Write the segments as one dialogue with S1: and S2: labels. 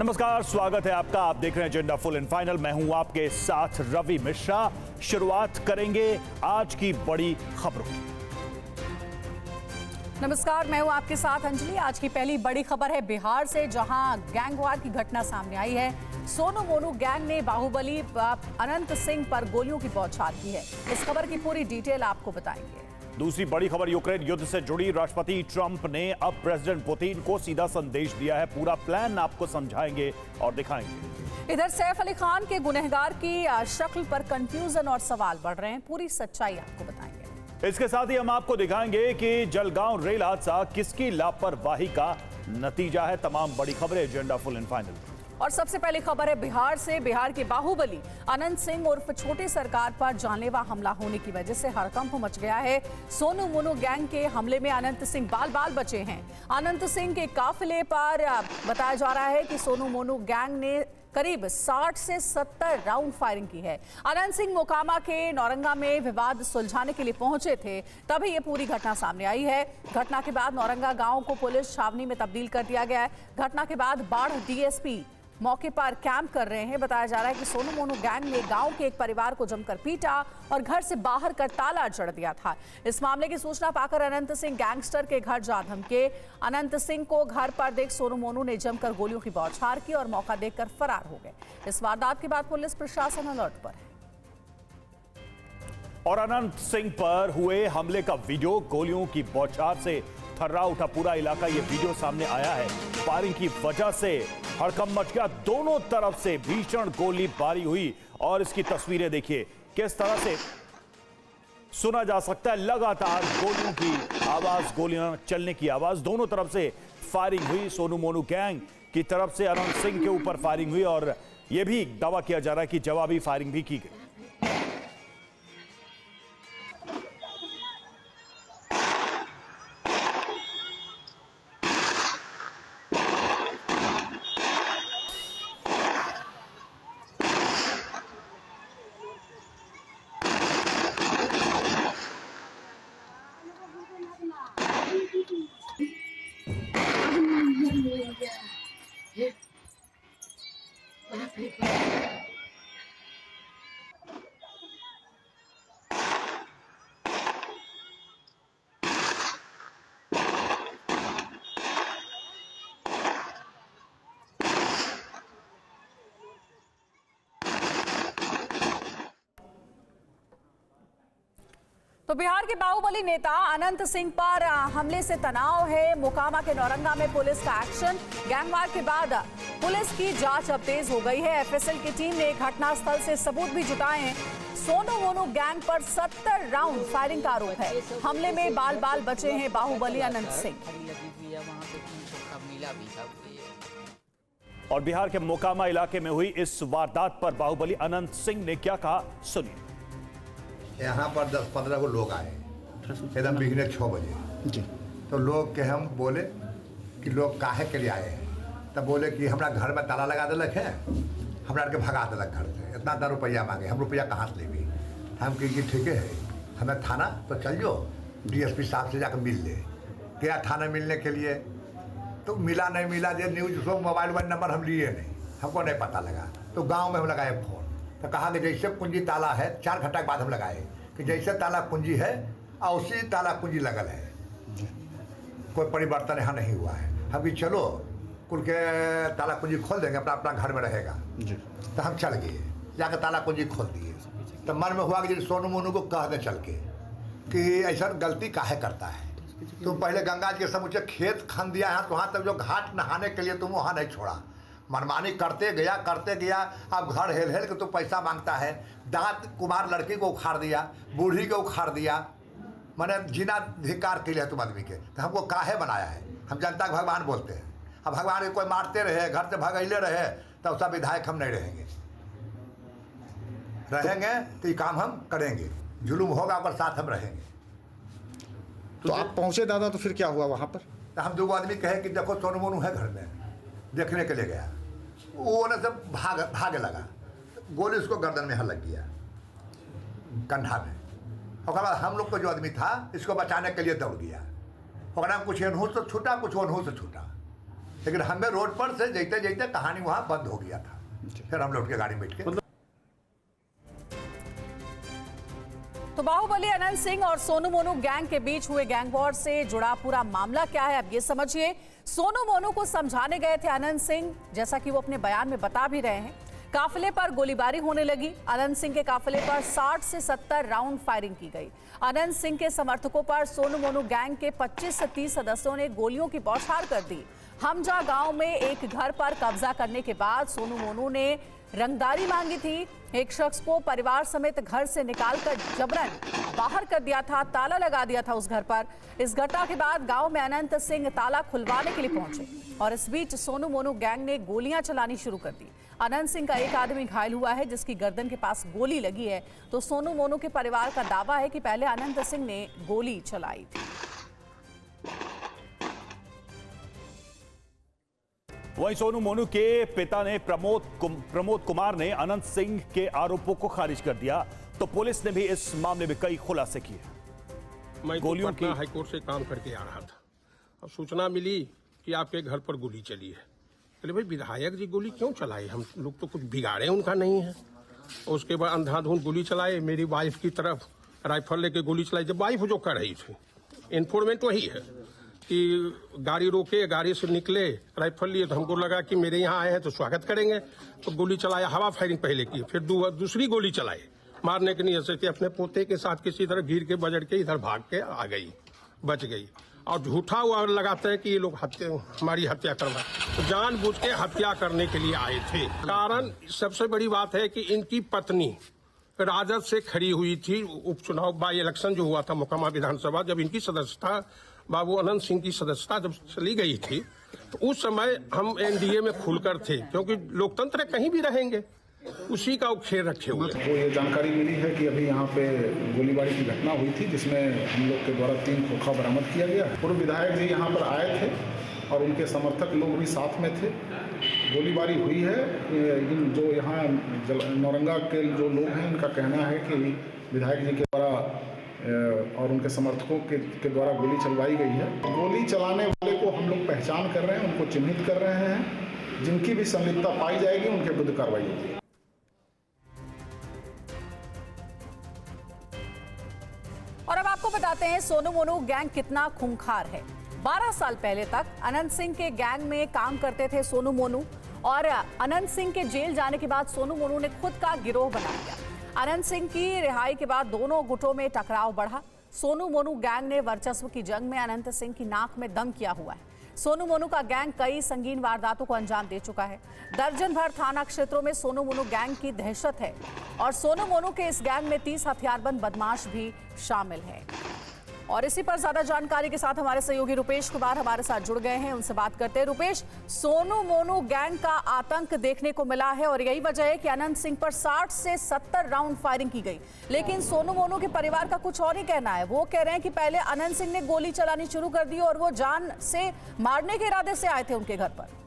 S1: नमस्कार, स्वागत है आपका। आप देख रहे हैं एजेंडा फुल एंड फाइनल। मैं हूं आपके साथ रवि मिश्रा। शुरुआत करेंगे आज की बड़ी खबरों की।
S2: नमस्कार, मैं हूं आपके साथ अंजलि। आज की पहली बड़ी खबर है बिहार से, जहां गैंगवार की घटना सामने आई है। सोनू मोनू गैंग ने बाहुबली अनंत सिंह पर गोलियों की बौछार की है। इस खबर की पूरी डिटेल आपको बताएंगे।
S1: दूसरी बड़ी खबर यूक्रेन युद्ध से जुड़ी। राष्ट्रपति ट्रंप ने अब प्रेसिडेंट पुतिन को सीधा संदेश दिया है। पूरा प्लान आपको समझाएंगे और दिखाएंगे।
S2: इधर सैफ अली खान के गुनहगार की शक्ल पर कंफ्यूजन और सवाल बढ़ रहे हैं। पूरी सच्चाई आपको बताएंगे।
S1: इसके साथ ही हम आपको दिखाएंगे कि जलगांव रेल हादसा किसकी लापरवाही का नतीजा है। तमाम बड़ी खबरें एजेंडा फुल एंड फाइनल।
S2: और सबसे पहली खबर है बिहार से। बिहार के बाहुबली अनंत सिंह उर्फ छोटे सरकार पर जानलेवा हमला होने की वजह से हड़कंप मच गया है। सोनू मोनू गैंग के हमले में अनंत सिंह बाल बचे हैं। अनंत सिंह के काफिले पर बताया जा रहा है कि सोनू मोनू गैंग ने करीब 60 से 70 राउंड फायरिंग की है। अनंत सिंह मोकामा के नौरंगा में विवाद सुलझाने के लिए पहुंचे थे, तभी ये पूरी घटना सामने आई है। घटना के बाद नौरंगा गांव को पुलिस छावनी में तब्दील कर दिया गया है। घटना के बाद बाढ़ डीएसपी मौके पर कैंप कर रहे हैं। बताया जा रहा है कि सोनू मोनू गैंग ने गांव के एक परिवार को जमकर पीटा और घर से बाहर कर ताला जड़ दिया था। इस मामले की सूचना पाकर अनंत सिंह गैंगस्टर के घर जा धमके। अनंत सिंह को घर पर देख सोनू मोनू ने जमकर गोलियों की बौछार की और मौका देखकर फरार हो गए। इस वारदात के बाद पुलिस प्रशासन अलर्ट पर है।
S1: और अनंत सिंह पर हुए हमले का वीडियो, गोलियों की बौछार से थर्रा उठा पूरा इलाका। ये वीडियो सामने आया है। फायरिंग की वजह से हड़कंप मच गया। दोनों तरफ से भीषण गोलीबारी हुई और इसकी तस्वीरें देखिए किस तरह से सुना जा सकता है। लगातार गोलियों की आवाज, गोलियां चलने की आवाज। दोनों तरफ से फायरिंग हुई। सोनू मोनू गैंग की तरफ से अनंत सिंह के ऊपर फायरिंग हुई और यह भी दावा किया जा रहा है कि जवाबी फायरिंग भी की गई।
S2: तो बिहार के बाहुबली नेता अनंत सिंह पर हमले से तनाव है। मोकामा के नौरंगा में पुलिस का एक्शन। गैंगवार के बाद पुलिस की जांच अब तेज हो गई है। एफएसएल की टीम ने घटनास्थल से सबूत भी जुटाए हैं। सोनू मोनू गैंग पर 70 राउंड फायरिंग का आरोप है। हमले में बाल बचे हैं बाहुबली अनंत सिंह।
S1: और बिहार के मोकामा इलाके में हुई इस वारदात पर बाहुबली अनंत सिंह ने क्या कहा, सुनिए।
S3: यहाँ पर 10-15 को लोग आए एकदम बिगड़े 6 बजे जी। तो लोग के हम बोले कि लोग काहे के लिए आए हैं, तब बोले कि हमरा घर में ताला लगा दिलक है, हमरा के भगा दिलक घर से, इतना रुपया मांगे। हम रुपया कहाँ से लेंगे। हम कही ठीक है, हमें थाना तो चल जाओ, डीएसपी साहब से जाकर मिल ले। गया थाना मिलने के लिए तो मिला नहीं मिला। जो न्यूज़ सो मोबाइल नंबर हम लिए नहीं, हमको नहीं पता लगा। तो गाँव में हम लगाए फ़ोन, तो कहा कि जैसे कुंजी ताला है, 4 घंटा के बाद हम लगाए कि जैसे ताला कुंजी है और उसी ताला कुंजी लगल है, कोई परिवर्तन यहाँ नहीं हुआ है। हम भी चलो कुल के ताला कुंजी खोल देंगे, अपना अपना घर में रहेगा जी। तो हम चल गए, जाकर ताला कुंजी खोल दिए। तो मन में हुआ कि सोनू मोनू को कह दे चल के कि ऐसा गलती काहे करता है। तुम पहले गंगा जी के समूचे खेत खन दिया है, तो वहाँ तक जो घाट नहाने के लिए तुम वहाँ नहीं छोड़ा। मनमानी करते गया। अब घर हेल हेल के तो पैसा मांगता है। दांत कुमार लड़की को उखाड़ दिया, बूढ़ी को उखाड़ दिया। मैंने जीना धिकार के लिए तुम आदमी के, तो हमको काहे बनाया है। हम जनता के भगवान बोलते हैं। अब भगवान को कोई मारते रहे, घर से भगैले रहे, तो सब विधायक हम नहीं रहेंगे तो ये काम हम करेंगे। जुलूम होगा पर साथ हम रहेंगे।
S4: तो आप पहुंचे दादा, तो फिर क्या हुआ वहाँ पर?
S3: तो हम 2 आदमी कहे कि देखो सोनू मोनू है घर में, देखने के लिए गया। वो न सब भागे लगा। गोली उसको गर्दन में लग गया, कंधा में। और बाद हम लोग को जो आदमी था इसको बचाने के लिए दौड़ गया। कुछ एनहू से छूटा, कुछ ओनहू से छूटा। लेकिन हमें रोड पर से जैते जैते कहानी वहाँ बंद हो गया था। फिर हम लौट के गाड़ी में बैठ के
S2: तो बाहुबली अनंत सिंह और सोनू मोनू गैंग के बीच हुए गैंग वॉर से जुड़ा पूरा मामला क्या है, अब ये समझिए। सोनू मोनू को समझाने गए थे अनंत सिंह, जैसा कि वो अपने बयान में बता भी रहे हैं। काफिले पर गोलीबारी होने लगी। अनंत सिंह के काफिले पर 60 से 70 राउंड फायरिंग की गई। अनंत सिंह के समर्थकों पर सोनू मोनू गैंग के 25 से 30 सदस्यों ने गोलियों की बौछार कर दी। हमजा गांव में एक घर पर कब्जा करने के बाद सोनू मोनू ने रंगदारी मांगी थी। एक शख्स को परिवार समेत घर से निकालकर जबरन बाहर कर दिया था, ताला लगा दिया था उस घर पर। इस घटना के बाद गांव में अनंत सिंह ताला खुलवाने के लिए पहुंचे और इस बीच सोनू मोनू गैंग ने गोलियां चलानी शुरू कर दी। अनंत सिंह का एक आदमी घायल हुआ है, जिसकी गर्दन के पास गोली लगी है। तो सोनू मोनू के परिवार का दावा है कि पहले अनंत सिंह ने गोली चलाई थी।
S1: वहीं सोनू मोनू के पिता ने प्रमोद कुमार ने अनंत सिंह के आरोपों को खारिज कर दिया। तो पुलिस ने भी इस मामले में कई खुलासे किए।
S5: मैं गोलियों की हाईकोर्ट से काम करके आ रहा था और सूचना मिली कि आपके घर पर गोली चली है। चले भाई, विधायक जी गोली क्यों चलाए? हम लोग तो कुछ बिगाड़े उनका नहीं है। उसके बाद अंधाधुंध गोली चलाए, मेरी वाइफ की तरफ राइफल लेके गोली चलाई। जब वाइफ जो कर रही थी, इन्फॉर्मेंट वही है कि गाड़ी रोके, गाड़ी से निकले, राइफल लिए, तो हमको लगा कि मेरे यहाँ आए हैं तो स्वागत करेंगे, तो गोली चलाया। हवा फायरिंग पहले की, फिर दूसरी गोली चलाई मारने के नियत से कि अपने पोते के साथ किसी तरह गिर के बजड़ के इधर भाग के आ गई, बच गई। और झूठा हुआ लगाते हैं कि ये लोग हमारी हत्या करवाए, तो जानबूझ के हत्या करने के लिए आए थे। कारण सबसे बड़ी बात है कि इनकी पत्नी राजद से खड़ी हुई थी। उपचुनाव बाई इलेक्शन जो हुआ था मोकामा विधानसभा, जब इनकी सदस्यता, बाबू अनंत सिंह की सदस्यता जब चली गई थी, तो उस समय हम एनडीए में खुलकर थे, क्योंकि लोकतंत्र कहीं भी रहेंगे, उसी का खेल रखे हुए।
S6: वो ये जानकारी मिली है कि अभी यहाँ पे गोलीबारी की घटना हुई थी, जिसमें हम लोग के द्वारा 3 खोखा बरामद किया गया। पूर्व विधायक जी यहाँ पर आए थे और उनके समर्थक लोग भी साथ में थे। गोलीबारी हुई है। इन जो यहाँ नौरंगा के जो लोग हैं, इनका कहना है कि विधायक जी के द्वारा और उनके समर्थकों के द्वारा गोली चलवाई गई है। गोली चलाने वाले को हम लोग पहचान कर रहे हैं, उनको चिन्हित कर रहे हैं। जिनकी भी संलिप्तता पाई जाएगी उनके विरुद्ध कार्रवाई होगी।
S2: और अब आपको बताते हैं सोनू मोनू गैंग कितना खूंखार है। 12 साल पहले तक अनंत सिंह के गैंग में काम करते थे सोनू मोनू, और अनंत सिंह के जेल जाने के बाद सोनू मोनू ने खुद का गिरोह बना लिया। अनंत सिंह की रिहाई के बाद दोनों गुटों में टकराव बढ़ा। सोनू मोनू गैंग ने वर्चस्व की जंग में अनंत सिंह की नाक में दम किया हुआ है। सोनू मोनू का गैंग कई संगीन वारदातों को अंजाम दे चुका है। दर्जन भर थाना क्षेत्रों में सोनू मोनू गैंग की दहशत है, और सोनू मोनू के इस गैंग में 30 हथियारबंद बदमाश भी शामिल हैं। और इसी पर ज्यादा जानकारी के साथ हमारे सहयोगी रुपेश कुमार हमारे साथ जुड़ गए हैं, उनसे बात करते हैं। रुपेश, सोनू मोनू गैंग का आतंक देखने को मिला है और यही वजह है कि अनंत सिंह पर 60 से 70 राउंड फायरिंग की गई। लेकिन सोनू मोनू के परिवार का कुछ और ही कहना है। वो कह रहे हैं कि पहले अनंत सिंह ने गोली चलानी शुरू कर दी और वो जान से मारने के इरादे से आए थे उनके घर पर।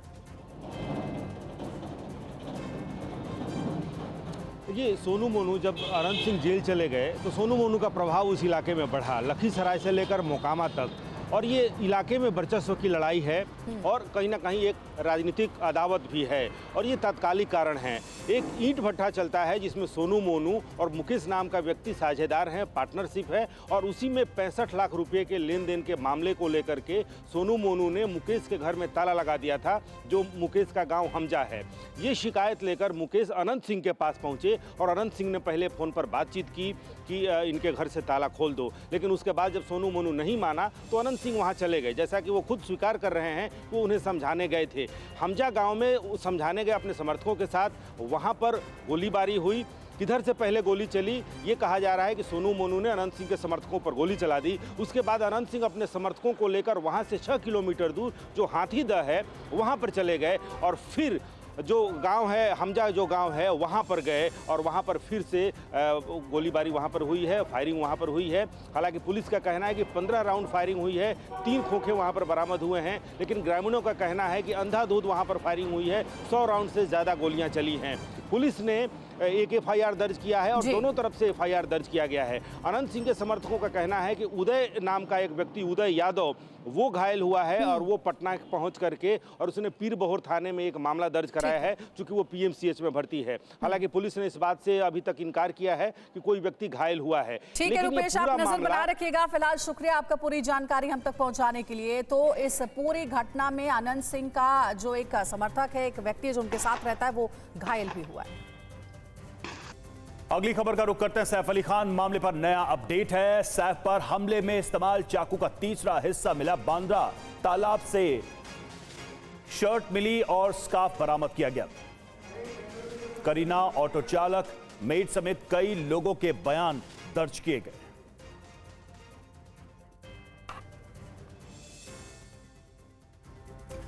S7: ये सोनू मोनू जब अनंत सिंह जेल चले गए तो सोनू मोनू का प्रभाव उस इलाके में बढ़ा, लखीसराय से लेकर मोकामा तक। और ये इलाके में वर्चस्व की लड़ाई है और कहीं ना कहीं एक राजनीतिक अदावत भी है, और ये तात्कालिक कारण है। एक ईंट भट्ठा चलता है जिसमें सोनू मोनू और मुकेश नाम का व्यक्ति साझेदार हैं, पार्टनरशिप है, और उसी में 65 लाख रुपए के लेन देन के मामले को लेकर के सोनू मोनू ने मुकेश के घर में ताला लगा दिया था, जो मुकेश का गांव हमजा है। ये शिकायत लेकर मुकेश अनंत सिंह के पास पहुंचे और अनंत सिंह ने पहले फ़ोन पर बातचीत की कि इनके घर से ताला खोल दो, लेकिन उसके बाद जब सोनू मोनू नहीं माना तो अनंत सिंह वहां चले गए। जैसा कि वो खुद स्वीकार कर रहे हैं, वो उन्हें समझाने गए थे हमजा गांव में, समझाने गए अपने समर्थकों के साथ। वहां पर गोलीबारी हुई। किधर से पहले गोली चली, ये कहा जा रहा है कि सोनू मोनू ने अनंत सिंह के समर्थकों पर गोली चला दी। उसके बाद अनंत सिंह अपने समर्थकों को लेकर वहां से 6 किलोमीटर दूर जो हाथीदह है वहां पर चले गए, और फिर जो गांव है हमजा, जो गांव है वहां पर गए, और वहां पर फिर से गोलीबारी वहां पर हुई है, फायरिंग वहां पर हुई है। हालांकि पुलिस का कहना है कि 15 राउंड फायरिंग हुई है, 3 खोखे वहां पर बरामद हुए हैं, लेकिन ग्रामीणों का कहना है कि अंधाधुंध वहां पर फायरिंग हुई है, 100 राउंड से ज़्यादा गोलियां चली हैं। पुलिस ने एक FIR दर्ज किया है और
S2: जी।
S7: दोनों तरफ से FIR दर्ज किया गया है। अनंत सिंह के समर्थकों का कहना है कि उदय नाम का एक व्यक्ति, उदय यादव, वो घायल हुआ है और वो पटना पहुंच करके और उसने पीर बहोर थाने में एक मामला दर्ज कराया है, चूंकि वो PMCH में भर्ती है। हालांकि पुलिस ने इस बात से अभी तक इनकार किया है कि कोई व्यक्ति घायल हुआ है।
S2: ठीक है रुपेश, आप नजर बना रखिएगा। फिलहाल शुक्रिया आपका पूरी जानकारी हम तक पहुंचाने के लिए। तो इस पूरी घटना में अनंत सिंह का जो एक समर्थक है, एक व्यक्ति जो उनके साथ रहता है, वो घायल भी हुआ है।
S1: अगली खबर का रुख करते हैं। सैफ अली खान मामले पर नया अपडेट है। सैफ पर हमले में इस्तेमाल चाकू का तीसरा हिस्सा मिला। बांद्रा तालाब से शर्ट मिली और स्कार्फ बरामद किया गया। करीना, ऑटो चालक, मेड समेत कई लोगों के बयान दर्ज किए गए।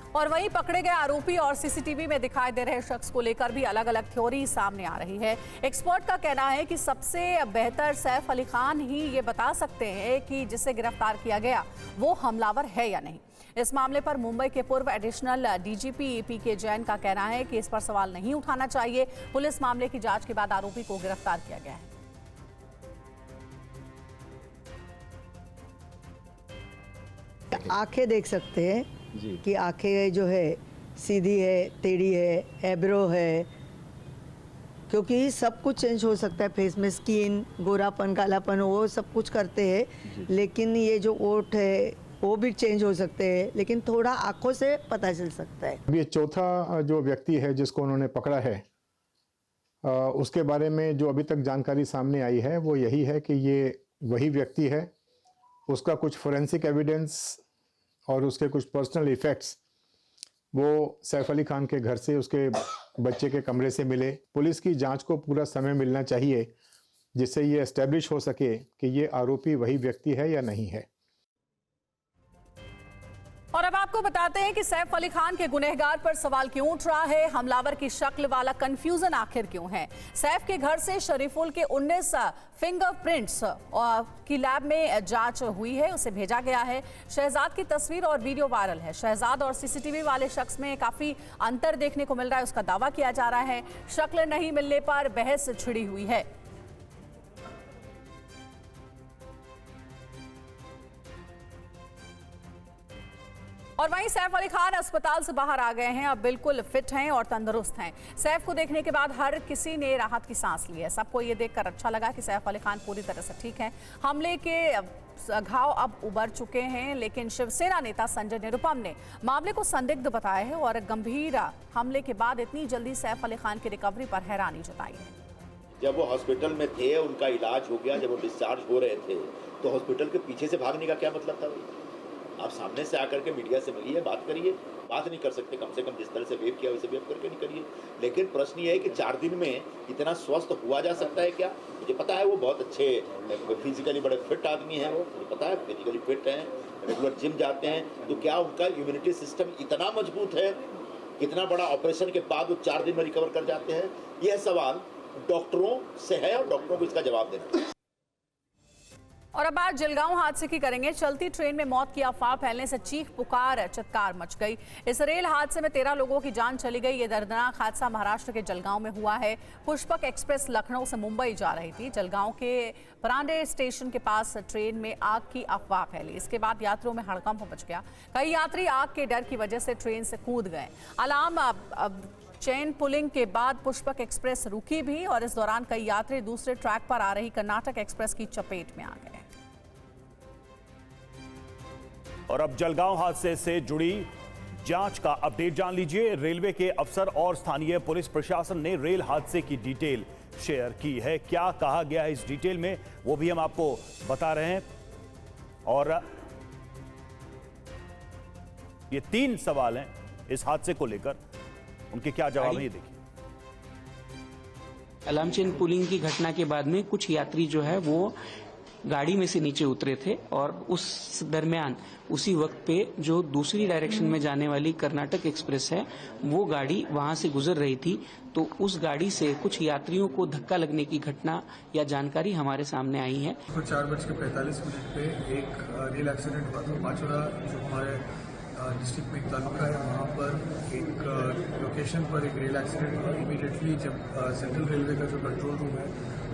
S2: और वहीं पकड़े गए आरोपी और सीसीटीवी में दिखाई दे रहे शख्स को लेकर भी अलग अलग थ्योरी सामने आ रही है। एक्सपर्ट का कहना है कि सबसे बेहतर सैफ अली खान ही ये बता सकते हैं कि जिसे गिरफ्तार किया गया वो हमलावर है या नहीं। इस मामले पर मुंबई के पूर्व एडिशनल DGP PK जैन का कहना है कि इस पर सवाल नहीं उठाना चाहिए। पुलिस मामले की जांच के बाद आरोपी को गिरफ्तार किया गया है।
S8: आंखें देख सकते हैं कि आंखें जो है सीधी है, टेढ़ी है, एब्रो है, क्योंकि सब कुछ चेंज हो सकता है फेस में। स्किन, गोरापन, कालापन, वो सब कुछ करते हैं, लेकिन ये जो ओठ है वो भी चेंज हो सकते हैं, लेकिन थोड़ा आंखों से पता चल सकता है।
S6: ये चौथा जो व्यक्ति है जिसको उन्होंने पकड़ा है, उसके बारे में जो अभी तक जानकारी सामने आई है वो यही है कि ये वही व्यक्ति है। उसका कुछ फोरेंसिक एविडेंस और उसके कुछ पर्सनल इफेक्ट्स वो सैफ अली खान के घर से, उसके बच्चे के कमरे से मिले। पुलिस की जांच को पूरा समय मिलना चाहिए जिससे ये एस्टेब्लिश हो सके कि ये आरोपी वही व्यक्ति है या नहीं है।
S2: और अब आपको बताते हैं कि सैफ अली खान के गुनहगार पर सवाल क्यों उठ रहा है, हमलावर की शक्ल वाला कंफ्यूजन आखिर क्यों है। सैफ के घर से शरीफुल के 19 फिंगरप्रिंट्स की लैब में जांच हुई है, उसे भेजा गया है। शहजाद की तस्वीर और वीडियो वायरल है। शहजाद और सीसीटीवी वाले शख्स में काफी अंतर देखने को मिल रहा है, उसका दावा किया जा रहा है। शक्ल नहीं मिलने पर बहस छिड़ी हुई है। और वहीं सैफ अली खान अस्पताल से बाहर आ गए हैं, अब बिल्कुल फिट हैं और तंदुरुस्त हैं। सैफ को देखने के बाद हर किसी ने राहत की सांस ली है। सबको ये देखकर अच्छा लगा कि सैफ अली खान पूरी तरह से ठीक हैं। हमले के घाव अब उबर चुके हैं, लेकिन शिवसेना नेता संजय निरुपम ने मामले को संदिग्ध बताया है और गंभीर हमले के बाद इतनी जल्दी सैफ अली खान की रिकवरी पर हैरानी जताई है।
S9: जब वो हॉस्पिटल में थे, उनका इलाज हो गया, जब वो डिस्चार्ज हो रहे थे, तो हॉस्पिटल के पीछे से भागने का क्या मतलब था? आप सामने से आकर के मीडिया से मिलिए, बात करिए। बात नहीं कर सकते, कम से कम जिस तरह से वेव किया वैसे वेव करके नहीं करिए। लेकिन प्रश्न ये है कि 4 दिन में इतना स्वस्थ हुआ जा सकता है क्या? मुझे पता है वो बहुत अच्छे फिजिकली बड़े फिट आदमी हैं, वो मुझे पता है फिजिकली फिट हैं, रेगुलर जिम जाते हैं, तो क्या उनका इम्यूनिटी सिस्टम इतना मजबूत है? कितना बड़ा ऑपरेशन के बाद वो 4 दिन में रिकवर कर जाते हैं? यह सवाल डॉक्टरों से है और डॉक्टरों को इसका जवाब देना।
S2: और अब बात जलगांव हादसे की करेंगे। चलती ट्रेन में मौत की अफवाह फैलने से चीख पुकार चित्कार मच गई। इस रेल हादसे में 13 लोगों की जान चली गई। ये दर्दनाक हादसा महाराष्ट्र के जलगांव में हुआ है। पुष्पक एक्सप्रेस लखनऊ से मुंबई जा रही थी। जलगांव के परांडे स्टेशन के पास ट्रेन में आग की अफवाह फैली। इसके बाद यात्रियों में हड़कंप मच गया। कई यात्री आग के डर की वजह से ट्रेन से कूद गए। अलार्म चेन पुलिंग के बाद पुष्पक एक्सप्रेस रुकी भी और इस दौरान कई यात्री दूसरे ट्रैक पर आ रही कर्नाटक एक्सप्रेस की चपेट में आ गए।
S1: और अब जलगांव हादसे से जुड़ी जांच का अपडेट जान लीजिए। रेलवे के अफसर और स्थानीय पुलिस प्रशासन ने रेल हादसे की डिटेल शेयर की है। क्या कहा गया है इस डिटेल में, वो भी हम आपको बता रहे हैं। और ये 3 सवाल हैं इस हादसे को लेकर, उनके क्या जवाब है ये देखिए।
S10: अलार्म चेन पुलिंग की घटना के बाद में कुछ यात्री जो है वो गाड़ी में से नीचे उतरे थे और उस दरमियान उसी वक्त पे जो दूसरी डायरेक्शन में जाने वाली कर्नाटक एक्सप्रेस है वो गाड़ी वहां से गुजर रही थी, तो उस गाड़ी से कुछ यात्रियों को धक्का लगने की घटना या जानकारी हमारे सामने आई है।
S11: 4:45 पे एक रेल एक्सीडेंट हुआ था। पाचोरा जो हमारे डिस्ट्रिक्ट में एक तालुका है, वहाँ पर एक लोकेशन पर एक रेल एक्सीडेंट हुआ। इमीडिएटली जब सेंट्रल रेलवे का जो कंट्रोल रूम है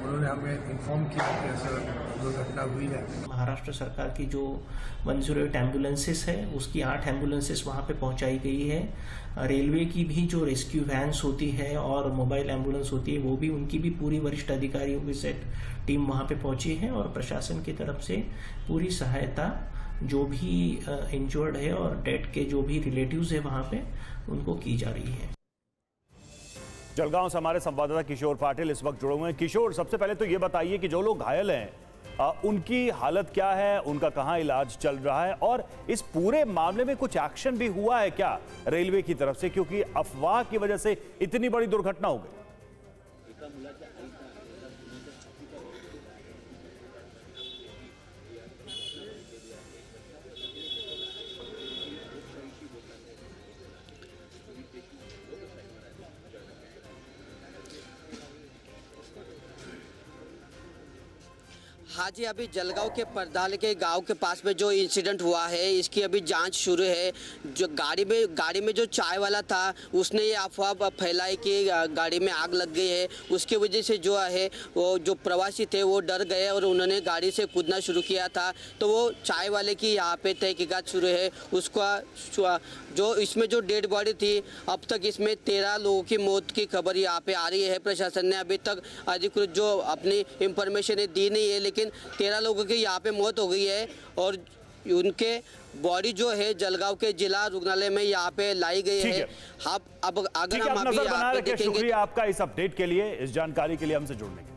S11: उन्होंने हमें इन्फॉर्म किया कि ऐसा दुर्घटना हुई है।
S12: महाराष्ट्र सरकार की जो 108 एम्बुलेंसेस है उसकी 8 एम्बुलेंसेस वहाँ पे पहुँचाई गई है। रेलवे की भी जो रेस्क्यू वैन्स होती है और मोबाइल एम्बुलेंस होती है वो भी, उनकी भी पूरी वरिष्ठ अधिकारियों की सेट टीम वहाँ पे पहुंची है और प्रशासन की तरफ से पूरी सहायता जो भी इंजर्ड है और डेड के जो भी रिलेटिव्स है वहाँ पे उनको की जा रही है।
S1: जलगांव से हमारे संवाददाता किशोर पाटिल इस वक्त जुड़े हुए हैं। किशोर, सबसे पहले तो ये बताइए कि जो लोग घायल हैं उनकी हालत क्या है, उनका कहां इलाज चल रहा है, और इस पूरे मामले में कुछ एक्शन भी हुआ है क्या रेलवे की तरफ से, क्योंकि अफवाह की वजह से इतनी बड़ी दुर्घटना हो गई।
S13: हाँ जी, अभी जलगांव के परदाल के गांव के पास में जो इंसिडेंट हुआ है इसकी अभी जांच शुरू है। जो गाड़ी में जो चाय वाला था उसने ये अफवाह फैलाई कि गाड़ी में आग लग गई है, उसकी वजह से जो है वो जो प्रवासी थे वो डर गए और उन्होंने गाड़ी से कूदना शुरू किया था। तो वो चाय वाले की यहाँ पे तहकीकात शुरू है। उसका जो इसमें जो डेड बॉडी थी, अब तक इसमें 13 लोगों की मौत की खबर यहाँ पे आ रही है। प्रशासन ने अभी तक अधिकृत जो अपनी इंफॉर्मेशन दी नहीं है, लेकिन 13 लोगों की यहाँ पे मौत हो गई है और उनके बॉडी जो है जलगांव के जिला रुग्णालय में यहाँ पे लाई गई है। अब अगर हम अभी यहाँ पे देखेंगे।
S1: शुक्रिया आपका इस अपडेट के लिए, इस जानकारी के लिए हमसे जुड़ने के लिए।